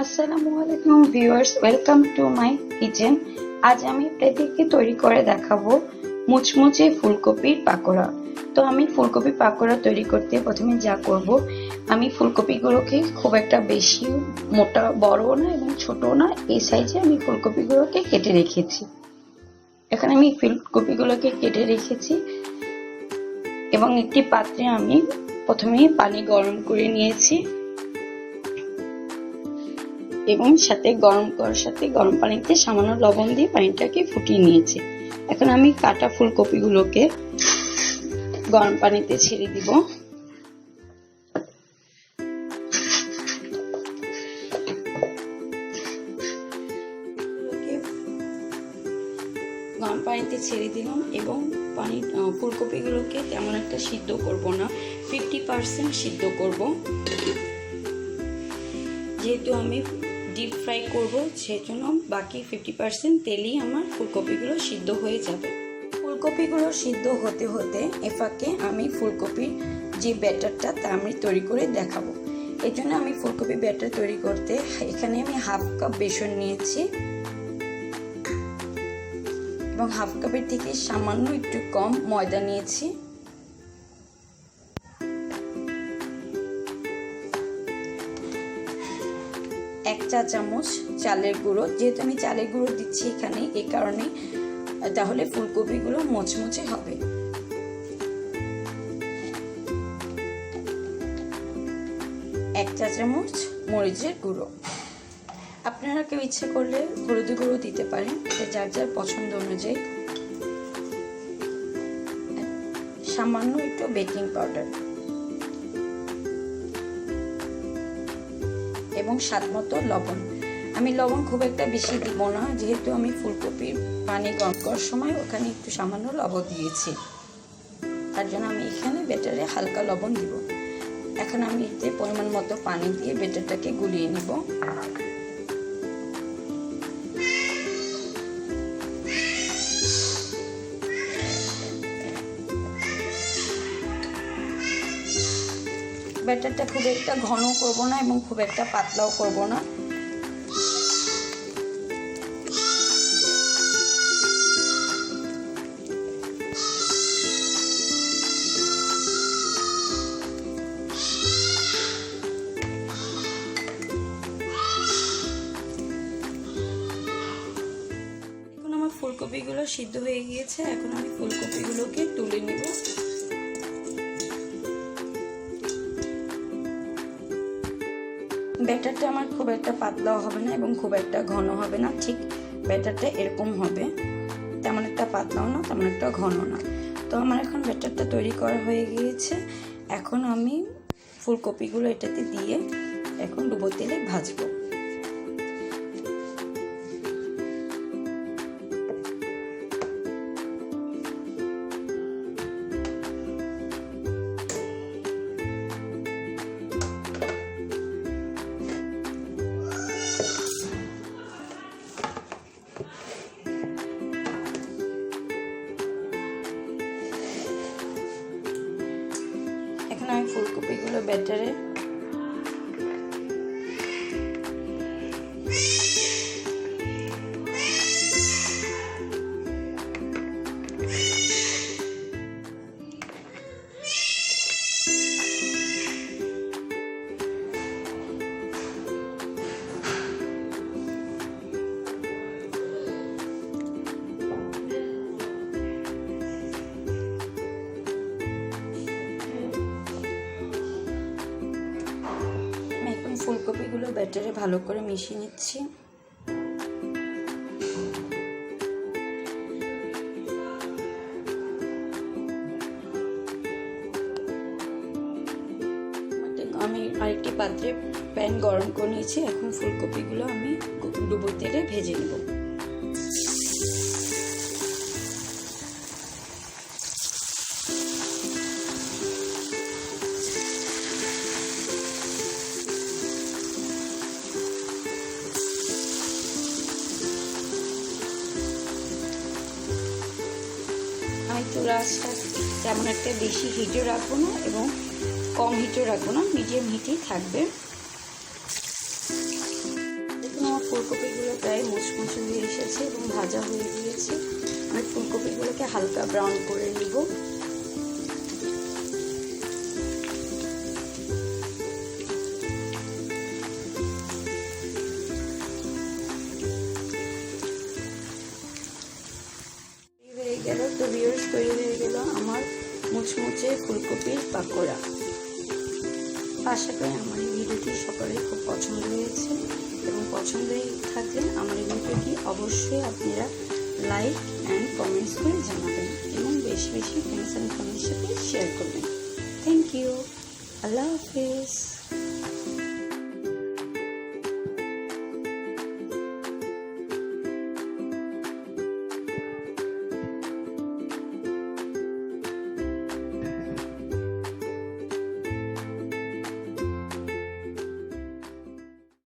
আসসালামু আলাইকুম viewers, welcome to my kitchen. আজ আমি আপনাদেরকে তৈরি করে দেখাবো মুচমুচে ফুলকপির পাকোড়া। তো আমি ফুলকপি পাকোড়া তৈরি করতে প্রথমে যা করব, আমি ফুলকপিগুলোকে খুব একটা বেশি মোটা বড় না এবং ছোট না, এই সাইজে আমি ফুলকপিগুলোকে কেটে রেখেছি। এখানে আমি ফুলকপিগুলোকে কেটে রেখেছি এবং একটি পাত্রে আমি প্রথমে পানি গরম করে নিয়েছি এবং সাথে গরম পানিতে সামান্য লবণ দিয়ে পানিটাকে ফুটিয়ে নিয়েছি। এখন আমি কাটা ফুলকপিগুলোকে গরম পানিতে ছেড়ে দিব। গরম পানিতে ছেড়ে দিলাম এবং ফুলকপিগুলোকে তেমন একটা সিদ্ধ করব না, 50% সিদ্ধ করব। যেহেতু আমি ডিপ ফ্রাই করব, সেজন্য বাকি 50% তেলেই আমার ফুলকপিগুলো সিদ্ধ হয়ে যাবে। ফুলকপিগুলো সিদ্ধ হতে হতে এ ফাঁকে আমি ফুলকপির যে ব্যাটারটা তা আমি তৈরি করে দেখাবো। এই জন্য আমি ফুলকপি ব্যাটার তৈরি করতে এখানে আমি হাফ কাপ বেসন নিয়েছি এবং হাফ কাপের থেকে সামান্য একটু কম ময়দা নিয়েছি। এক চা চামচ চালের গুঁড়ো, যেহেতু আমি চালের গুঁড়ো দিচ্ছি এখানে এই কারণে, তাহলে ফুলকপিগুলো মচমচে হবে। এক চা চামচ মরিচের গুঁড়ো, আপনারা কেউ ইচ্ছে করলে হলুদ গুঁড়ো দিতে পারেন, এটা যার যার পছন্দ অনুযায়ী। সামান্য একটু বেকিং পাউডার এবং স্বাদ মতো লবণ। আমি লবণ খুব একটা বেশি দিব না, যেহেতু আমি ফুলকপির পানি গরম করার সময় ওখানে একটু সামান্য লবণ দিয়েছি, তার জন্য আমি এখানে ব্যাটারে হালকা লবণ দিব। এখন আমি এতে পরিমাণ মতো পানি দিয়ে ব্যাটারটাকে গুলিয়ে নিব। ব্যাটারটা খুব একটা ঘন করব না এবং খুব একটা পাতলাও করব না। এখন আমার ফুলকপিগুলো সিদ্ধ হয়ে গিয়েছে, এখন আমি ফুলকপিগুলোকে তুলে নিব। ব্যাটারটা আমার খুব একটা পাতলাও হবে না এবং খুব একটা ঘন হবে না, ঠিক ব্যাটারটা এরকম হবে, তেমন একটা পাতলাও না তেমন একটা ঘন না। তো আমার এখন ব্যাটারটা তৈরি করা হয়ে গিয়েছে। এখন আমি ফুলকপিগুলো এটাতে দিয়ে এখন ডুবো তেলে ভাজবো। এখন আমি ফুলকপিগুলো ব্যাটারে ফুলকপিগুলো ব্যাটারে ভালো করে মিশিয়ে নিচ্ছি। আমি আরেকটি পাত্রে প্যান গরম করে নিয়েছি, এখন ফুলকপিগুলো আমি ডুবো তেলে ভেজে নেব। আমি চুলা আঁচটা তেমন একটা বেশি হিটে রাখবো না এবং কম হিটে রাখবো না, মিডিয়াম হিটেই থাকবে। প্রায় মুচমুচে হয়ে এসেছে এবং ভাজা হয়ে গিয়েছে। আমি ফুলকপিগুলোকে হালকা ব্রাউন করে নিব। হয়ে গেল তো ভিউয়ার্স, তৈরি হয়ে গেল আমার মুচমুচে ফুলকপির পাকোড়া। আশা করি আমার এই ভিডিওটি সকলেই খুব পছন্দ হয়েছে এবং পছন্দ থাকলে আমার এই ভিডিওটি অবশ্যই আপনারা লাইক অ্যান্ড কমেন্টস করে জানাবেন এবং বেশি বেশি ফ্রেন্ডস অ্যান্ড ফ্যামিলির সাথে শেয়ার করবেন। Thank you. আল্লাহ হাফেজ।